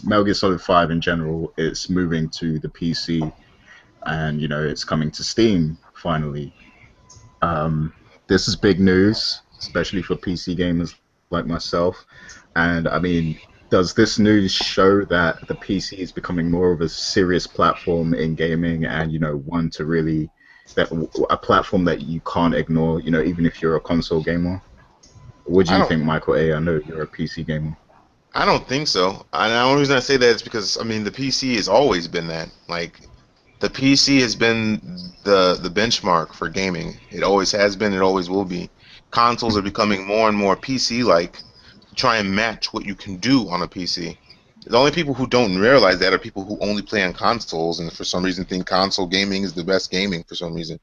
Metal Gear Solid 5 in general, it's moving to the PC, and it's coming to Steam finally. Um, this is big news, especially for PC gamers like myself. And I mean, does this news show that the PC is becoming more of a serious platform in gaming, and one to really that a platform that you can't ignore, even if you're a console gamer? What do I you don't think, Michael A? I know you're a PC gamer. I don't think so. And the only reason I say that is because I mean the PC has always been that. Like the PC has been the benchmark for gaming. It always has been. It always will be. Consoles are becoming more and more PC-like to try and match what you can do on a PC. The only people who don't realize that are people who only play on consoles and for some reason think console gaming is the best gaming for some reason.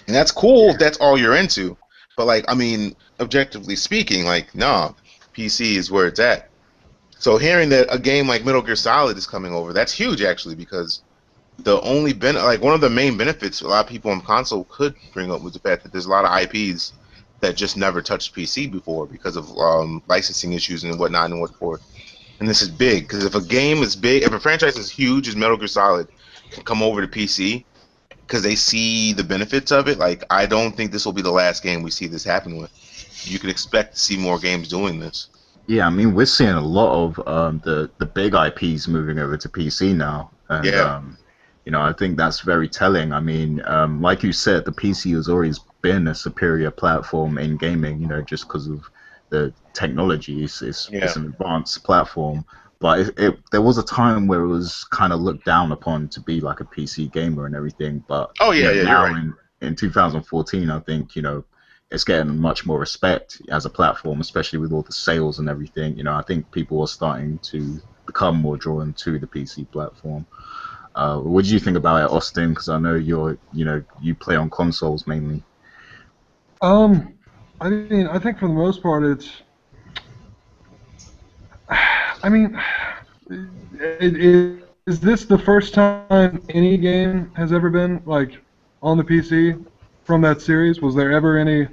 And that's cool if Yeah. that's all you're into. But like, I mean, objectively speaking, like, nah, PC is where it's at. So hearing that a game like Metal Gear Solid is coming over, that's huge actually because the only like one of the main benefits a lot of people on console could bring up was the fact that there's a lot of IPs that just never touched PC before because of licensing issues and whatnot and what forth. And this is big because if a game is big, if a franchise is huge as Metal Gear Solid can come over to PC because they see the benefits of it, like I don't think this will be the last game we see this happen with. You can expect to see more games doing this. Yeah, I mean, we're seeing a lot of the big IPs moving over to PC now, and Yeah, I think that's very telling. I mean, like you said, the PC has always been a superior platform in gaming, just because of the technology. It's yeah. an advanced platform, but there was a time where it was kind of looked down upon to be like a PC gamer and everything. But Oh yeah, yeah. You're now right. in 2014, I think it's getting much more respect as a platform, especially with all the sales and everything. I think people are starting to become more drawn to the PC platform. What do you think about it, Austin? Because I know you play on consoles mainly. Um, I mean, I think for the most part, it's. I mean, is this the first time any game has ever been like on the PC from that series? Was there ever any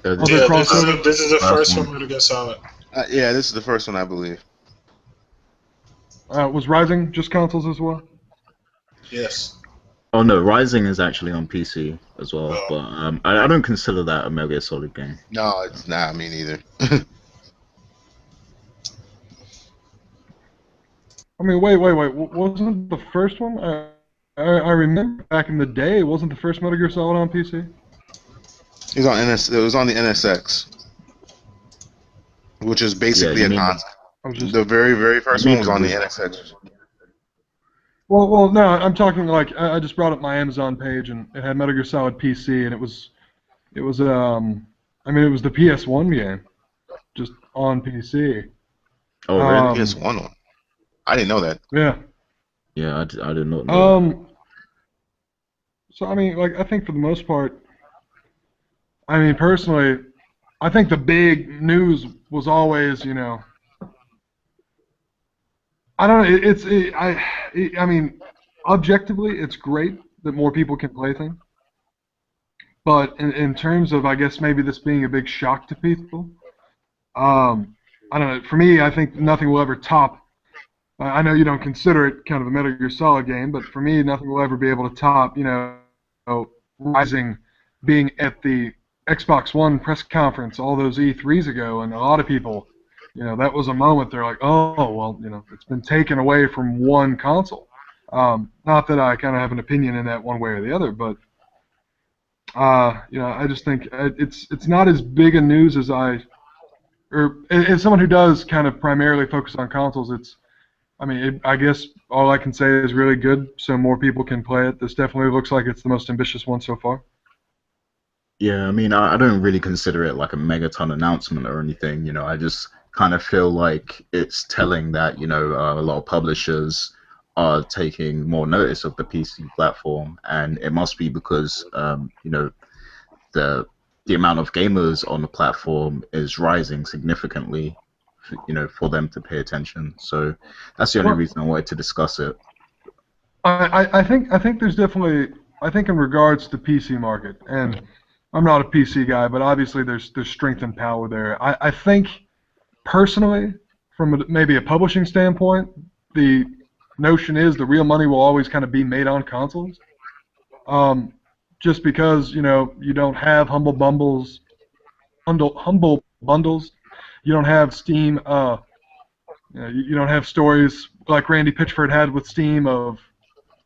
This other is Yeah, the this is first crossover? the this is the first first one. one Metal Gear Solid. Yeah, this is the first one I believe. Was Rising just consoles as well? Yes. Oh no, Rising is actually on PC as well, Oh. but I don't consider that a Metal Gear Solid game. No, it's not me neither. I mean, wait. Wasn't the first one? I remember back in the day, wasn't the first Metal Gear Solid on PC? He's on NS. It was on the NSX, which is Yeah, basically you a mean console. I was just The very you first one mean was the on the re- NSX. well, no. I'm talking like I just brought up my Amazon page and it had Metal Gear Solid PC and it was I mean it was the PS1 game just on PC. Oh really? PS1 one. I didn't know that. Yeah. Yeah, I did not know that. Um. So I mean, like I think for the most part, I mean personally, I think the big news was always, I don't know. I mean, objectively, it's great that more people can play things. But in terms of, I guess maybe this being a big shock to people, I don't know. For me, I think nothing will ever top. I know you don't consider it kind of a Metal Gear Solid game, but for me, nothing will ever be able to top, Rising being at the Xbox One press conference all those E3s ago, and a lot of people, that was a moment they're like, oh, well, it's been taken away from one console. Not that I kind of have an opinion in that one way or the other, but I just think it's not as big a news as or as someone who does kind of primarily focus on consoles. I mean, I guess all I can say is really good, so more people can play it. This definitely looks like it's the most ambitious one so far. Yeah, I mean, I don't really consider it like a megaton announcement or anything. I just kind of feel like it's telling that, a lot of publishers are taking more notice of the PC platform, and it must be because, the the amount of gamers on the platform is rising significantly, for them to pay attention. So that's the only Well, reason I wanted to discuss it. I think there's definitely I think in regards to PC market, and I'm not a PC guy, but obviously there's strength and power there. I think personally, from maybe a publishing standpoint, the notion is the real money will always kind of be made on consoles. Just because you don't have humble bundles, you don't have Steam. You don't have stories like Randy Pitchford had with Steam of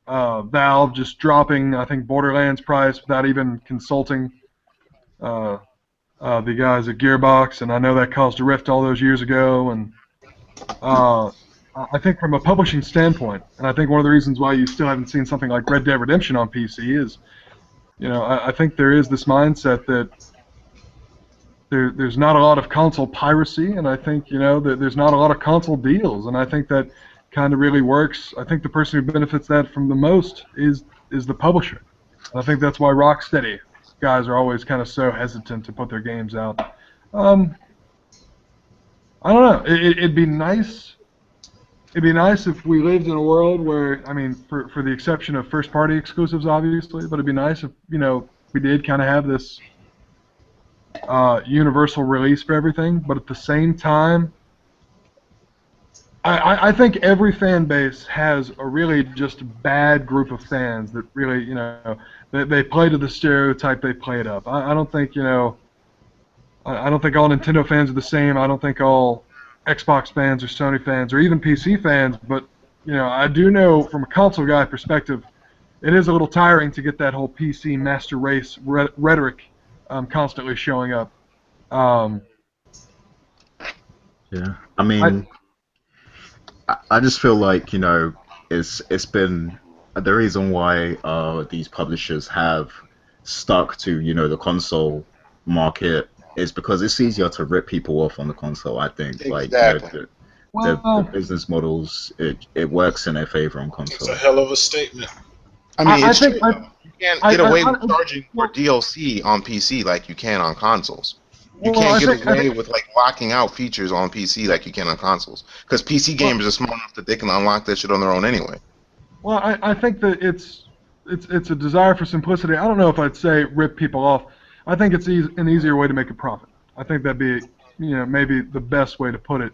Valve just dropping, I think, Borderlands price without even consulting the guys at Gearbox, and I know that caused a rift all those years ago. And I think from a publishing standpoint, and I think one of the reasons why you still haven't seen something like Red Dead Redemption on PC is, I think there is this mindset that there's not a lot of console piracy, and I think that there's not a lot of console deals, and I think that kind of really works. I think the person who benefits that from the most is the publisher. And I think that's why Rocksteady guys are always kind of so hesitant to put their games out. I don't know. It'd be nice. It'd be nice if we lived in a world where, I mean, for the exception of first-party exclusives, obviously, but it'd be nice if we did kind of have this universal release for everything. But at the same time, I think every fan base has a really just bad group of fans that really, they play to the stereotype they play it up. I don't think, I don't think all Nintendo fans are the same. I don't think all Xbox fans or Sony fans or even PC fans, but, I do know from a console guy perspective, it is a little tiring to get that whole PC master race rhetoric constantly showing up. Yeah, I mean, I just feel like it's been the reason why these publishers have stuck to the console market is because it's easier to rip people off on the console. I think Exactly. the business models it works in their favor on It's console. a hell of a statement. I mean, I it's think true. You can't get away with charging for DLC on PC like you can on consoles. You can't get away with locking out features on PC like you can on consoles, because PC gamers are smart enough that they can unlock that shit on their own anyway. Well, I think that it's a desire for simplicity. I don't know if I'd say rip people off. I think it's an easier way to make a profit. I think that'd be maybe the best way to put it.